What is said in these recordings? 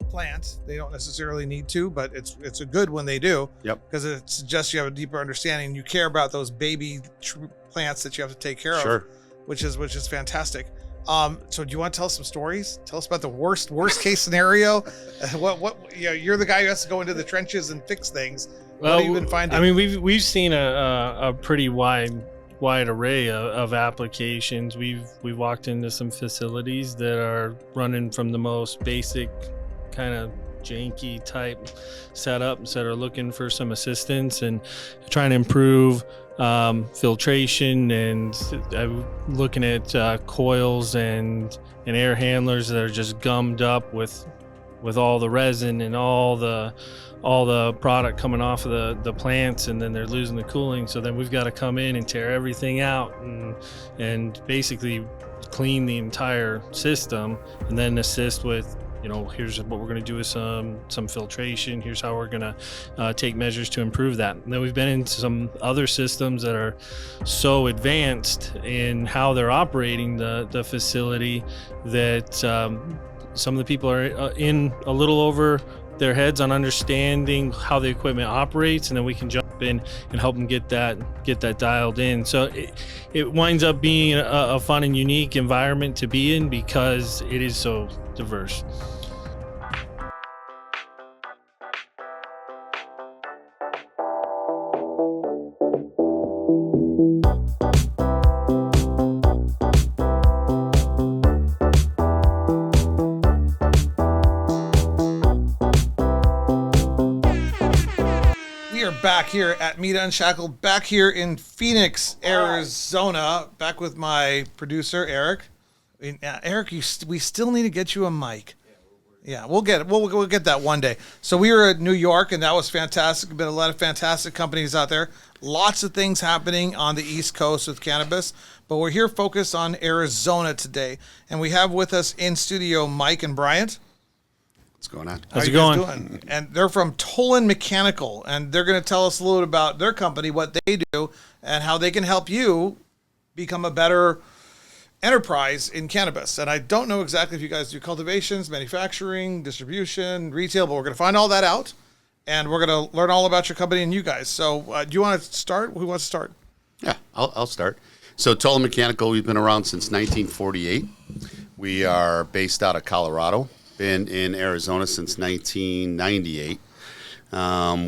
plant. They don't necessarily need to, but it's a good when they do. Yep. Because it suggests you have a deeper understanding. You care about those baby plants that you have to take care of, which is fantastic. So do you want to tell us some stories? Tell us about the worst case scenario. You're the guy who has to go into the trenches and fix things. What have you been finding? I mean, we've seen a pretty wide array of applications. We've walked into some facilities that are running from the most basic kind of janky type setups that are looking for some assistance and trying to improve filtration, and looking at coils and air handlers that are just gummed up with all the resin and all the product coming off of the plants, and then they're losing the cooling. So then we've got to come in and tear everything out and basically clean the entire system, and then assist with, here's what we're going to do with some filtration. Here's how we're going to take measures to improve that. And then we've been into some other systems that are so advanced in how they're operating the facility that some of the people are in a little over their heads on understanding how the equipment operates, and then we can jump in and help them get that dialed in. So it winds up being a fun and unique environment to be in because it is so diverse. Back here at Meet Unshackled, back here in Phoenix, Arizona, back with my producer Eric. Eric, we still need to get you a mic. Yeah, we'll get it. We'll get that one day. So we were at New York, and that was fantastic. Been a lot of fantastic companies out there. Lots of things happening on the East Coast with cannabis, but we're here focused on Arizona today, and we have with us in studio Mike and Bryant. What's going on? How's it going? And they're from Tolin Mechanical, and they're going to tell us a little bit about their company, what they do, and how they can help you become a better enterprise in cannabis. And I don't know exactly if you guys do cultivations, manufacturing, distribution, retail, but we're going to find all that out, and we're going to learn all about your company and you guys. So do you want to start? Who wants to start? Yeah, I'll start. So Tolin Mechanical, we've been around since 1948. We are based out of Colorado. Been in Arizona since 1998.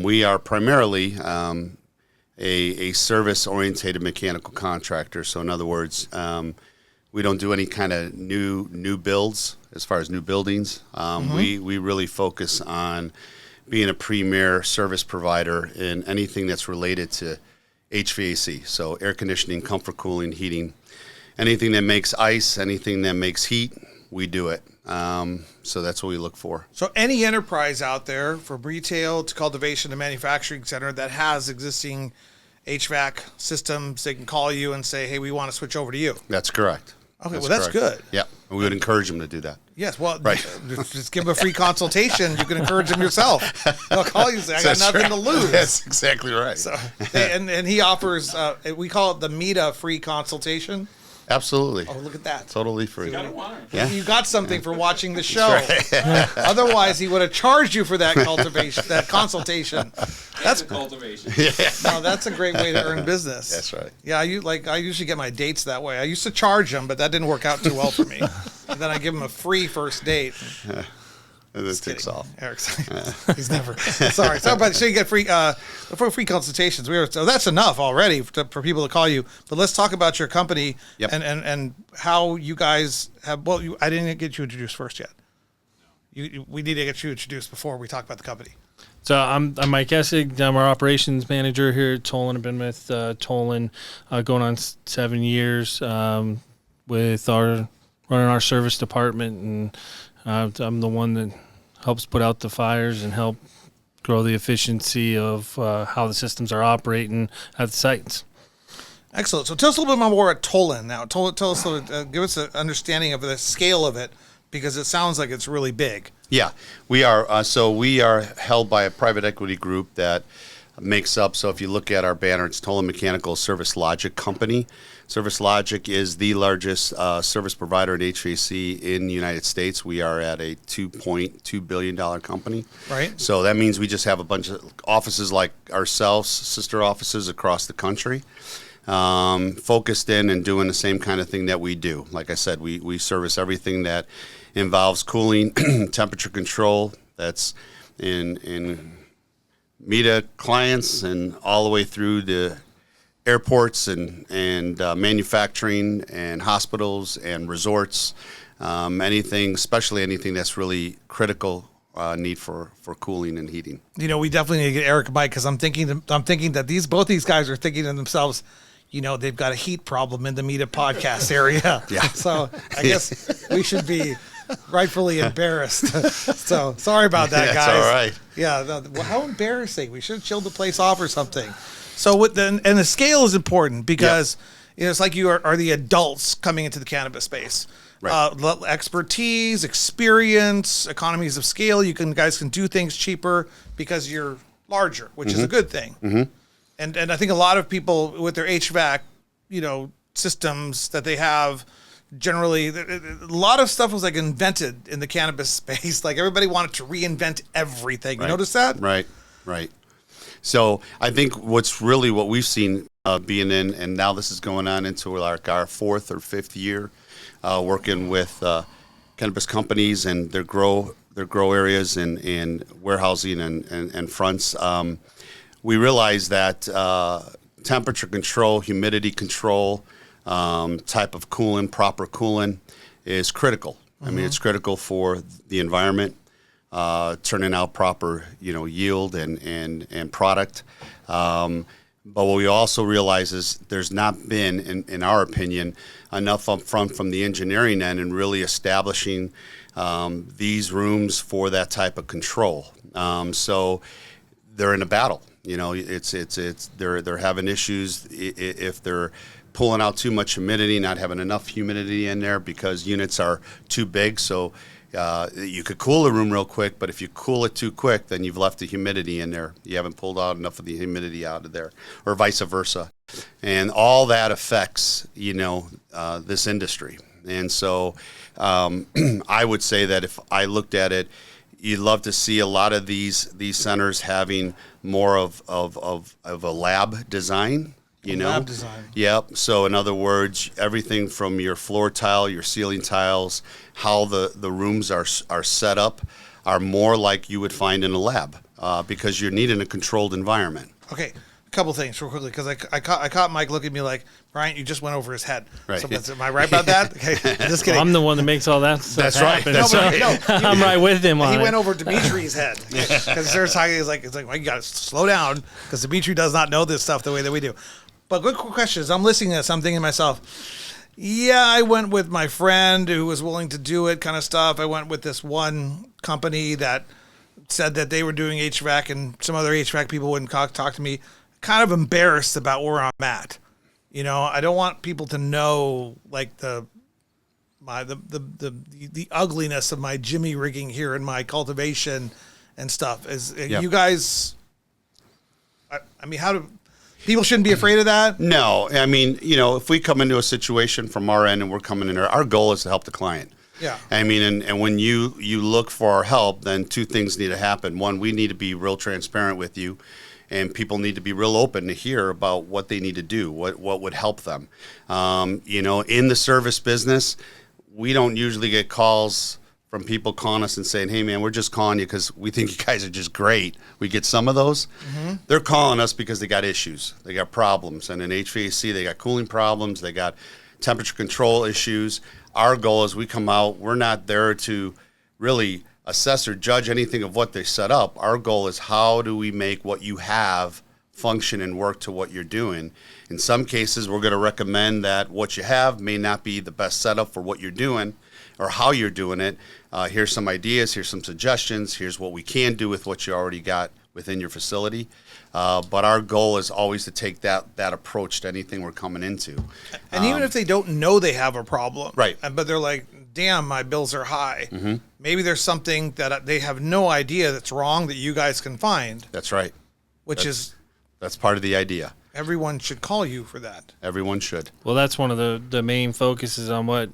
We are primarily a service-oriented mechanical contractor. So in other words, we don't do any kind of new builds as far as new buildings. We really focus on being a premier service provider in anything that's related to HVAC, so air conditioning, comfort cooling, heating, anything that makes ice, anything that makes heat, we do it. So that's what we look for. So any enterprise out there, from retail to cultivation to manufacturing center, that has existing HVAC systems, they can call you and say, hey, we want to switch over to you. That's correct. Okay, that's good. Yeah, we would encourage them to do that. Yes, well, right. Just give them a free consultation. You can encourage them yourself. They'll call you and say, I got nothing to lose. That's exactly right. So, and he offers, we call it the META free consultation. Absolutely. Oh, look at that. Totally free. Yeah. You got something for watching the show. Right. Otherwise, he would have charged you for that consultation. That's cultivation. Yeah. No, that's a great way to earn business. That's right. Yeah, I usually get my dates that way. I used to charge them, but that didn't work out too well for me. And then I give them a free first date. And this takes off. Eric's he's never sorry. So you get free consultations. So that's enough already for people to call you. But let's talk about your company. Yep. and how you guys have. Well, I didn't get you introduced first yet. We need to get you introduced before we talk about the company. So I'm Mike Essig. I'm our operations manager here at Tolin. I've been with Tolin going on 7 years with running our service department, and I'm the one that helps put out the fires and help grow the efficiency of how the systems are operating at the sites. Excellent. So tell us a little bit more about Tolin now. Tell us, give us an understanding of the scale of it, because it sounds like it's really big. Yeah, we are. So we are held by a private equity group that makes up. So if you look at our banner, it's Tolin Mechanical Service Logic Company. Service Logic is the largest service provider in HVAC in the United States. We are at a $2.2 billion company. Right. So that means we just have a bunch of offices like ourselves, sister offices across the country, focused in and doing the same kind of thing that we do. Like I said, we service everything that involves cooling, temperature control, that's in META clients and all the way through the airports and manufacturing and hospitals and resorts, anything, especially anything that's really critical need for cooling and heating. You know, we definitely need to get Eric a mic because I'm thinking that both these guys are thinking to themselves, you know, they've got a heat problem in the Meet podcast area. Yeah. So I guess we should be rightfully embarrassed. So sorry about that, That's guys. all right. Yeah. Well, how embarrassing. We should have chilled the place off or something. So the scale is important because you know, it's like you are the adults coming into the cannabis space. Right. Expertise, experience, economies of scale. Guys can do things cheaper because you're larger, which is a good thing. Mm-hmm. And I think a lot of people with their HVAC, you know, systems that they have, generally, a lot of stuff was like invented in the cannabis space. Like everybody wanted to reinvent everything. You notice that? Right. So I think what we've seen being in, and now this is going on into like our fourth or fifth year, working with cannabis companies and their grow areas and warehousing and fronts. We realize that temperature control, humidity control, type of cooling, proper cooling is critical. I mean, it's critical for the environment, turning out proper, you know, yield and product. But what we also realize is there's not been, in our opinion, enough upfront from the engineering end and really establishing these rooms for that type of control. So they're in a battle. You know, they're having issues if they're pulling out too much humidity, not having enough humidity in there because units are too big. So you could cool a room real quick, but if you cool it too quick, then you've left the humidity in there. You haven't pulled out enough of the humidity out of there, or vice versa. And all that affects, you know, this industry. And so I would say that if I looked at it, you'd love to see a lot of these centers having more of a lab design. You know, lab design. Yep. So in other words, everything from your floor tile, your ceiling tiles, how the rooms are set up, are more like you would find in a lab because you're needing a controlled environment. Okay. Couple things real quickly because I caught Mike looking at me like, Brian, you just went over his head. Right. So am I right about that? Okay, just kidding. Well, I'm the one that makes all that stuff That's right. happen. That's so right. I'm right with him on He it. went over Dimitri's head because they're talking. It's like, well, you got to slow down because Dimitri does not know this stuff the way that we do. But good question is, I'm listening to this. I'm thinking to myself, yeah, I went with my friend who was willing to do it, kind of stuff. I went with this one company that said that they were doing HVAC, and some other HVAC people wouldn't talk to me. Kind of embarrassed about where I'm at. You know, I don't want people to know like the ugliness of my jimmy rigging here in my cultivation and stuff. You guys, I mean, how do people shouldn't be afraid of that? No, I mean, you know, if we come into a situation from our end and we're coming in there, our goal is to help the client. Yeah. I mean, and when you look for our help, then two things need to happen. One, we need to be real transparent with you. And people need to be real open to hear about what they need to do, what would help them. You know, in the service business, we don't usually get calls from people calling us and saying, hey, man, we're just calling you because we think you guys are just great. We get some of those. Mm-hmm. They're calling us because they got issues. They got problems. And in HVAC, they got cooling problems. They got temperature control issues. Our goal is we come out, we're not there to really assess or judge anything of what they set up. Our goal is how do we make what you have function and work to what you're doing. In some cases, we're going to recommend that what you have may not be the best setup for what you're doing or how you're doing it. Here's some ideas, here's some suggestions, here's what we can do with what you already got within your facility. But our goal is always to take that approach to anything we're coming into. And even if they don't know they have a problem, right? But they're like, damn, my bills are high. Mm-hmm. Maybe there's something that they have no idea that's wrong that you guys can find. That's right. That's part of the idea. Everyone should call you for that. Everyone should. Well, that's one of the main focuses on what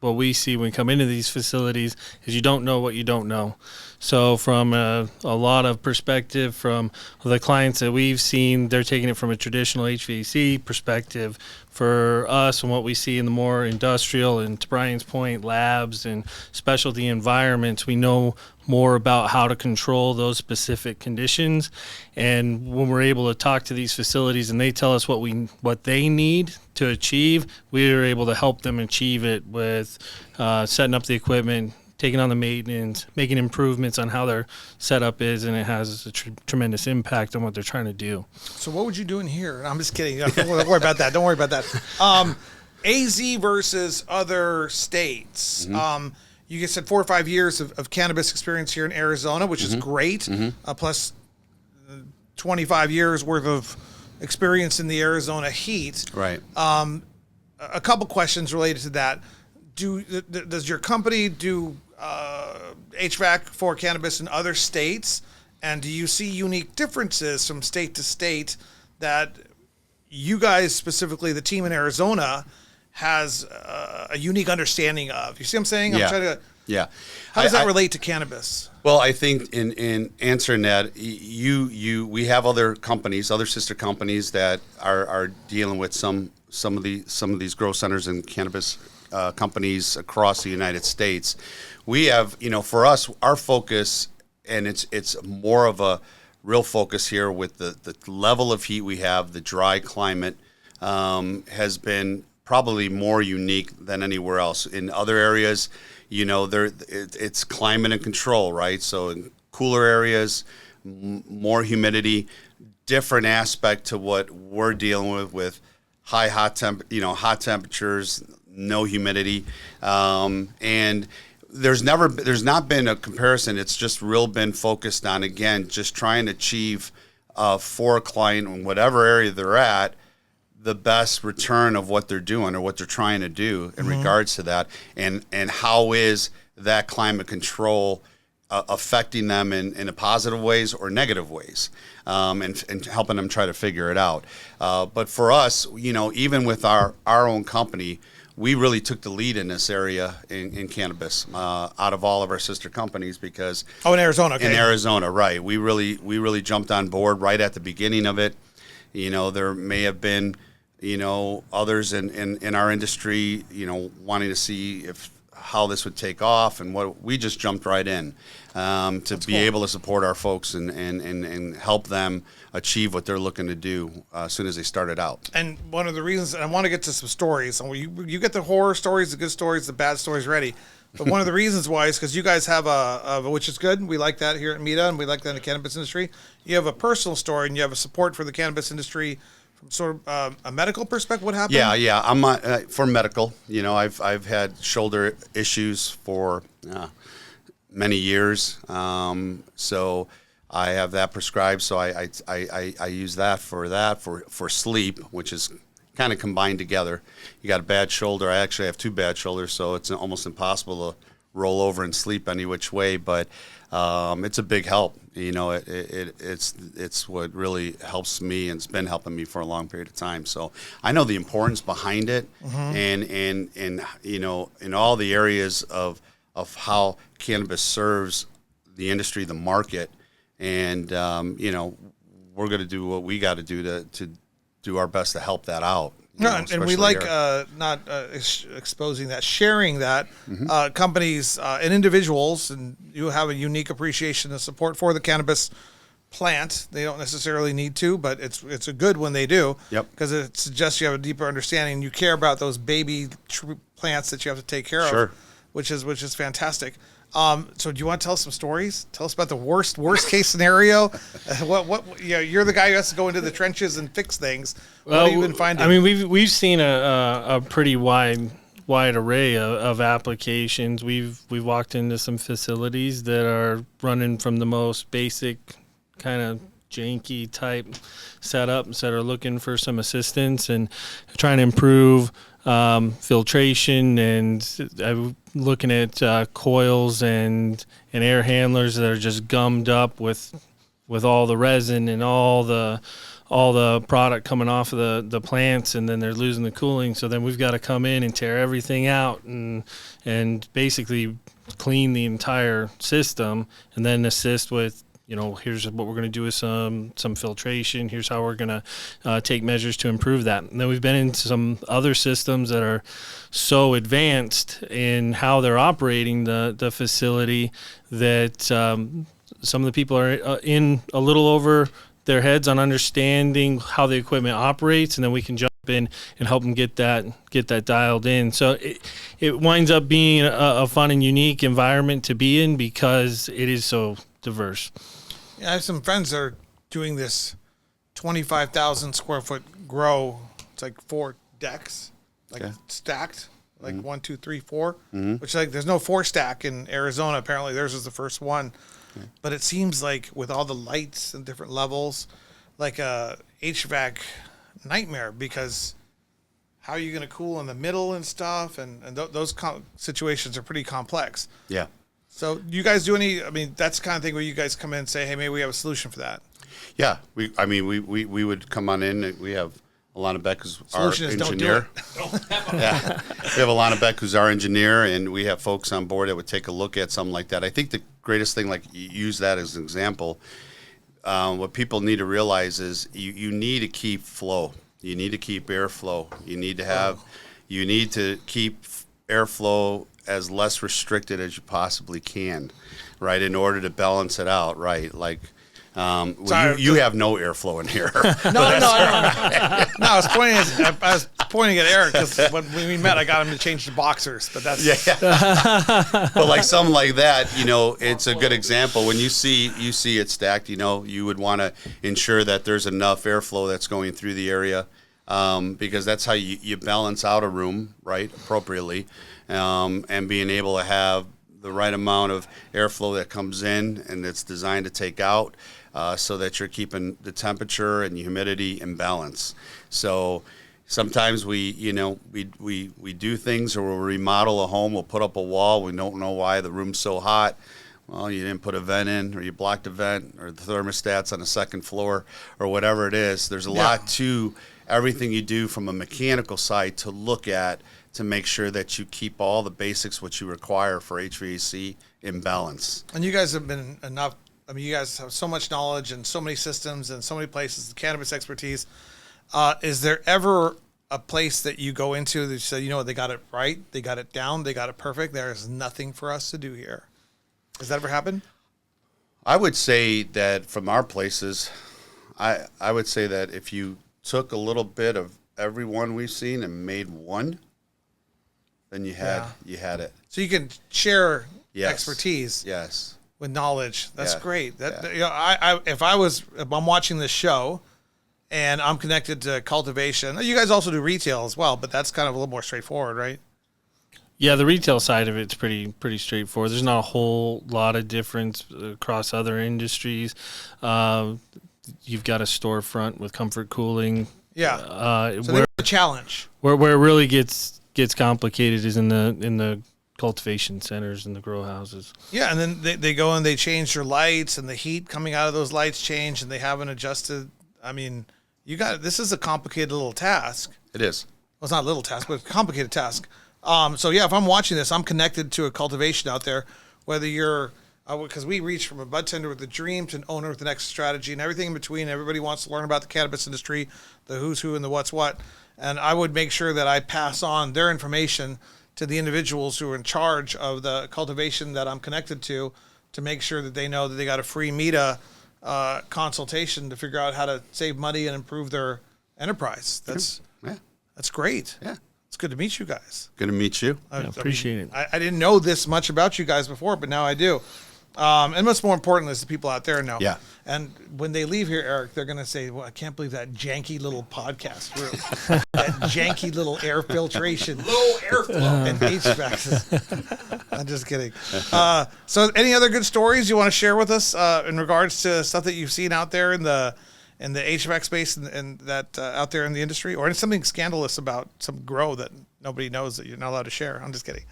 we see when we come into these facilities is you don't know what you don't know. So from a lot of perspective from the clients that we've seen, they're taking it from a traditional HVAC perspective. For us and what we see in the more industrial and, to Brian's point, labs and specialty environments, we know more about how to control those specific conditions. And when we're able to talk to these facilities and they tell us what they need to achieve, we're able to help them achieve it with setting up the equipment, taking on the maintenance, making improvements on how their setup is, and it has a tremendous impact on what they're trying to do. So what would you do in here? I'm just kidding. Don't worry about that. Don't worry about that. AZ versus other states. You said 4 or 5 years of cannabis experience here in Arizona, which is great. Plus 25 years worth of experience in the Arizona heat. Right. A couple questions related to that. Does your company do HVAC for cannabis in other states? And do you see unique differences from state to state that you guys, specifically the team in Arizona, has a unique understanding of? You see what I'm saying? Yeah. I'm trying to. Yeah. How does that relate to cannabis? Well, I think in answering that, we have other companies, other sister companies that are dealing with some of these grow centers and cannabis companies across the United States. We have, for us, our focus, and it's more of a real focus here with the level of heat we have, the dry climate, has been probably more unique than anywhere else. In other areas, it's climate and control, right? So in cooler areas, more humidity, different aspect to what we're dealing with hot temperatures, no humidity, and there's not been a comparison. It's just been focused on, again, just trying to achieve for a client in whatever area they're at, the best return of what they're doing or what they're trying to do in regards to that, and how is that climate control affecting them in a positive ways or negative ways, and helping them try to figure it out. But for us, even with our own company, we really took the lead in this area in cannabis out of all of our sister companies because in Arizona, okay. In Arizona, right? We really jumped on board right at the beginning of it. There may have been others in our industry wanting to see how this would take off, and what we just jumped right in to be able to support our folks and help them achieve what they're looking to do as soon as they started out. And one of the reasons, and I want to get to some stories, and you get the horror stories, the good stories, the bad stories ready. But one of the reasons why is because you guys have which is good. We like that here at META, and we like that in the cannabis industry. You have a personal story, and you have a support for the cannabis industry from sort of a medical perspective. What happened? Yeah. I'm for medical. I've had shoulder issues for many years, so I have that prescribed. So I use that for sleep, which is kind of combined together. You got a bad shoulder. I actually have 2 bad shoulders, so it's almost impossible to roll over and sleep any which way. But it's a big help. It's what really helps me, and it's been helping me for a long period of time. So I know the importance behind it, and in all the areas of how cannabis serves the industry, the market, and we're going to do what we got to do to do our best to help that out. And we like not exposing that, sharing that. Companies and individuals, and you have a unique appreciation and support for the cannabis plant. They don't necessarily need to, but it's a good when they do. Yep. Because it suggests you have a deeper understanding. You care about those baby plants that you have to take care Sure. of, which is fantastic. So do you want to tell us some stories? Tell us about the worst case scenario. You're the guy who has to go into the trenches and fix things. What have you been finding? I mean, we've seen a pretty wide array of applications. We've walked into some facilities that are running from the most basic kind of janky type setups that are looking for some assistance and trying to improve filtration, and looking at coils and air handlers that are just gummed up with all the resin and all the all the product coming off of the plants, and then they're losing the cooling. So then we've got to come in and tear everything out and basically clean the entire system, and then assist with, here's what we're going to do with some filtration. Here's how we're going to take measures to improve that. And then we've been into some other systems that are so advanced in how they're operating the facility that some of the people are in a little over their heads on understanding how the equipment operates, and then we can jump in and help them get that dialed in. So it winds up being a fun and unique environment to be in because it is so diverse. Yeah, I have some friends that are doing this 25,000 square foot grow. It's like 4 decks, stacked, like 1, 2, 3, 4. Which there's no 4 stack in Arizona. Apparently, theirs is the first one. But it seems like with all the lights and different levels, like a HVAC nightmare, because how are you going to cool in the middle and stuff? And those situations are pretty complex. Yeah. So you guys do any, that's the kind of thing where you guys come in and say, hey, maybe we have a solution for that. Yeah. We would come on in. We have Alana Beck, who's our Solution is engineer. Don't do it. Yeah. We have Alana Beck, who's our engineer, and we have folks on board that would take a look at something like that. I think the greatest thing, use that as an example, what people need to realize is you need to keep flow. You need to keep airflow. You need to keep airflow as less restricted as you possibly can, right, in order to balance it out, right? Like, you have no airflow in here. No, I was pointing at Eric because when we met, I got him to change the boxers, but that's But like something like that, it's a good example. When you see it stacked, you would want to ensure that there's enough airflow that's going through the area, because that's how you balance out a room, right, appropriately, and being able to have the right amount of airflow that comes in and it's designed to take out, so that you're keeping the temperature and humidity in balance. So sometimes we do things, or we'll remodel a home, we'll put up a wall, we don't know why the room's so hot. Well, you didn't put a vent in, or you blocked a vent, or the thermostat's on the second floor, or whatever it is. There's a lot to everything you do from a mechanical side to look at to make sure that you keep all the basics what you require for HVAC in balance. And you guys have been enough. You guys have so much knowledge and so many systems and so many places, the cannabis expertise. Is there ever a place that you go into that you say, they got it right, they got it down, they got it perfect, there is nothing for us to do here? Has that ever happened? I would say that from our places, I would say that if you took a little bit of every one we've seen and made one, then you had it. So you can share Yes. expertise. Yes. With knowledge. That's great. Yeah. If I'm watching this show and I'm connected to cultivation, you guys also do retail as well, but that's kind of a little more straightforward, right? Yeah, the retail side of it's pretty straightforward. There's not a whole lot of difference across other industries. You've got a storefront with comfort cooling. Yeah. So there's a challenge. Where it really gets complicated is in the cultivation centers and the grow houses. Yeah, and then they go and they change their lights, and the heat coming out of those lights change, and they haven't adjusted. This is a complicated little task. It is. Well, it's not a little task, but a complicated task. If I'm watching this, I'm connected to a cultivation out there, whether you're, because we reach from a bud tender with a dream to an owner with the next strategy and everything in between. Everybody wants to learn about the cannabis industry, the who's who and the what's what. And I would make sure that I pass on their information to the individuals who are in charge of the cultivation that I'm connected to make sure that they know that they got a free META consultation to figure out how to save money and improve their enterprise. That's great. Yeah. It's good to meet you guys. Good to meet you. Appreciate it. I didn't know this much about you guys before, but now I do. And what's more important is the people out there know. Yeah. And when they leave here, Eric, they're going to say, well, I can't believe that janky little podcast room. That janky little air filtration. Low airflow. And HVAC. I'm just kidding. So any other good stories you want to share with us in regards to stuff that you've seen out there in the HVAC space and that out there in the industry? Or something scandalous about some grow that nobody knows that you're not allowed to share. I'm just kidding.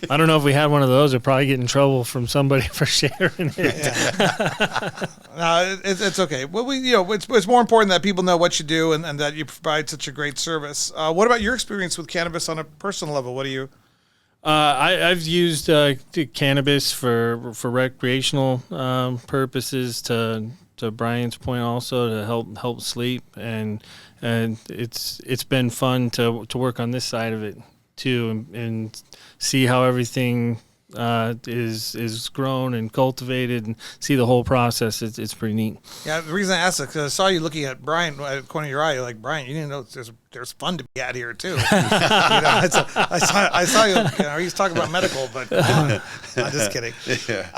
I don't know if we had one of those, we'd probably get in trouble from somebody for sharing it. No, it's okay. Well, it's more important that people know what you do and that you provide such a great service. What about your experience with cannabis on a personal level? What do you? I've used cannabis for recreational purposes. To Brian's point, also to help sleep, and it's been fun to work on this side of it too, and see how everything is grown and cultivated, and see the whole process. It's pretty neat. Yeah, the reason I asked it because I saw you looking at Brian at the corner of your eye. You're like, Brian, you didn't know there's fun to be had here too. I saw you. He's talking about medical, but I'm just kidding. Yeah.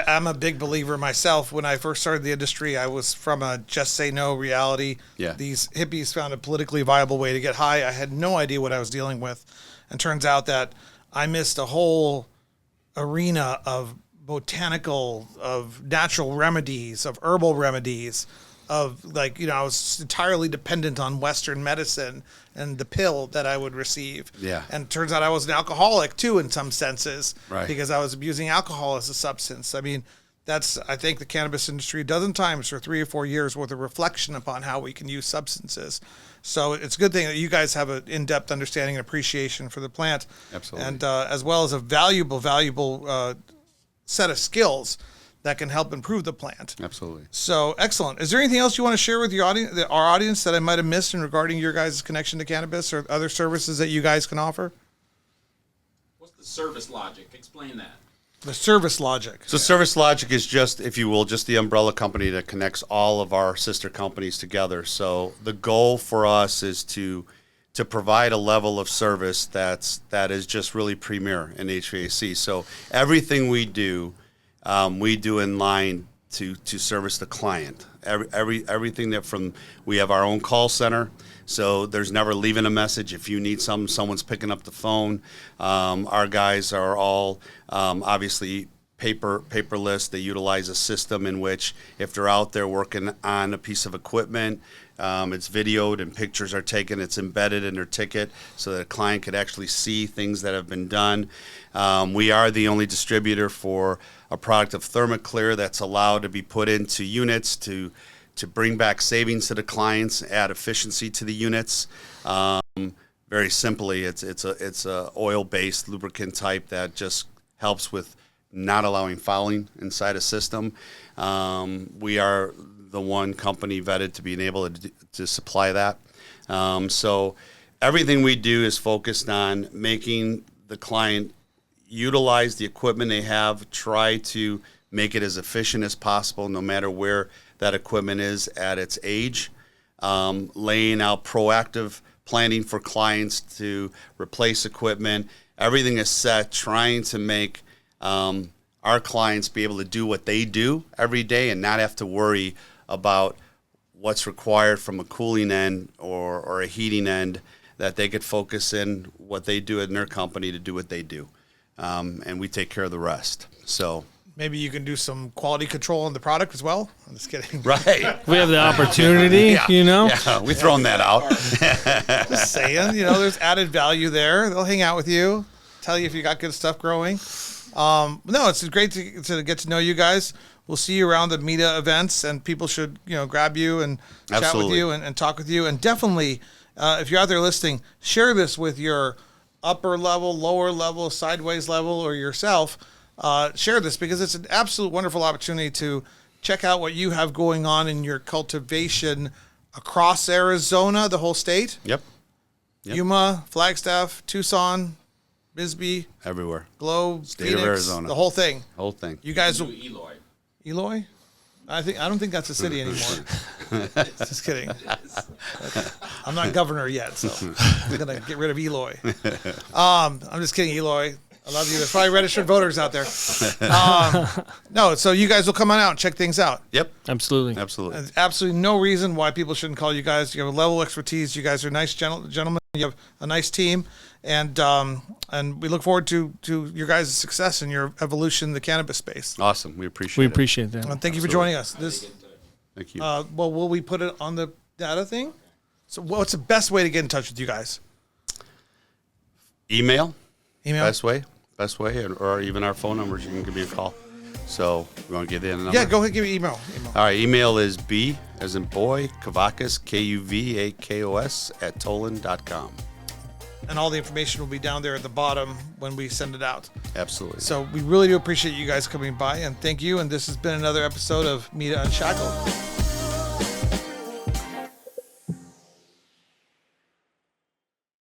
I'm a big believer myself. When I first started the industry, I was from a just say no reality. Yeah. These hippies found a politically viable way to get high. I had no idea what I was dealing with, and turns out that I missed a whole arena of botanical, of natural remedies, of herbal remedies, of I was entirely dependent on Western medicine and the pill that I would receive. Yeah. And it turns out I was an alcoholic too in some senses, right, because I was abusing alcohol as a substance. I mean, I think the cannabis industry a dozen times for 3 or 4 years worth of reflection upon how we can use substances. So it's a good thing that you guys have an in-depth understanding and appreciation for the plant. Absolutely. And as well as a valuable set of skills that can help improve the plant. Absolutely. So excellent. Is there anything else you want to share with our audience that I might have missed in regarding your guys' connection to cannabis or other services that you guys can offer? What's the service logic? Explain that. The service logic. So Service Logic is just, if you will, just the umbrella company that connects all of our sister companies together. So the goal for us is to provide a level of service that is just really premier in HVAC. So everything we do in line to service the client. Everything we have our own call center. So there's never leaving a message. If you need something, someone's picking up the phone. Our guys are all obviously paperless. They utilize a system in which if they're out there working on a piece of equipment, it's videoed and pictures are taken. It's embedded in their ticket so that a client could actually see things that have been done. We are the only distributor for a product of Thermoclear that's allowed to be put into units to bring back savings to the clients, add efficiency to the units. Very simply, it's a oil-based lubricant type that just helps with not allowing fouling inside a system. We are the one company vetted to being able to supply that. So everything we do is focused on making the client utilize the equipment they have, try to make it as efficient as possible no matter where that equipment is at its age, laying out proactive planning for clients to replace equipment. Everything is set, trying to make our clients be able to do what they do every day and not have to worry about what's required from a cooling end or a heating end, that they could focus in what they do in their company to do what they do. And we take care of the rest. So maybe you can do some quality control on the product as well. I'm just kidding. right. We have the opportunity, Yeah, we've thrown that out. Just saying, there's added value there. They'll hang out with you, tell you if you got good stuff growing. No, it's great to get to know you guys. We'll see you around the META events, and people should, grab you and chat with you and talk with you. And definitely, if you're out there listening, share this with your upper level, lower level, sideways level, or yourself. Share this because it's an absolute wonderful opportunity to check out what you have going on in your cultivation across Arizona, the whole state. Yep. Yuma, Flagstaff, Tucson, Bisbee, Everywhere. Globe, State Phoenix, of Arizona. the whole thing. Whole thing. You guys, Eloy. Eloy? I don't think that's a city anymore. Just kidding. I'm not governor yet, so I'm gonna get rid of Eloy. I'm just kidding, Eloy. I love you. There's probably registered voters out there. No, so you guys will come on out and check things out. Yep. Absolutely. There's absolutely no reason why people shouldn't call you guys. You have a level of expertise. You guys are nice gentlemen. You have a nice team, and we look forward to your guys' success and your evolution in the cannabis space. Awesome. We appreciate it. We appreciate that. Thank you for joining us. Thank you. Well, will we put it on the data thing? So what's the best way to get in touch with you guys? Email. Email. Best way, or even our phone numbers. You can give me a call. So you want to give the number? Yeah, go ahead. Give me email. All right, email is B as in boy, Kavakos, Kuvakos @tolin.com. And all the information will be down there at the bottom when we send it out. Absolutely. So we really do appreciate you guys coming by, and thank you. And this has been another episode of Meet Unshackled.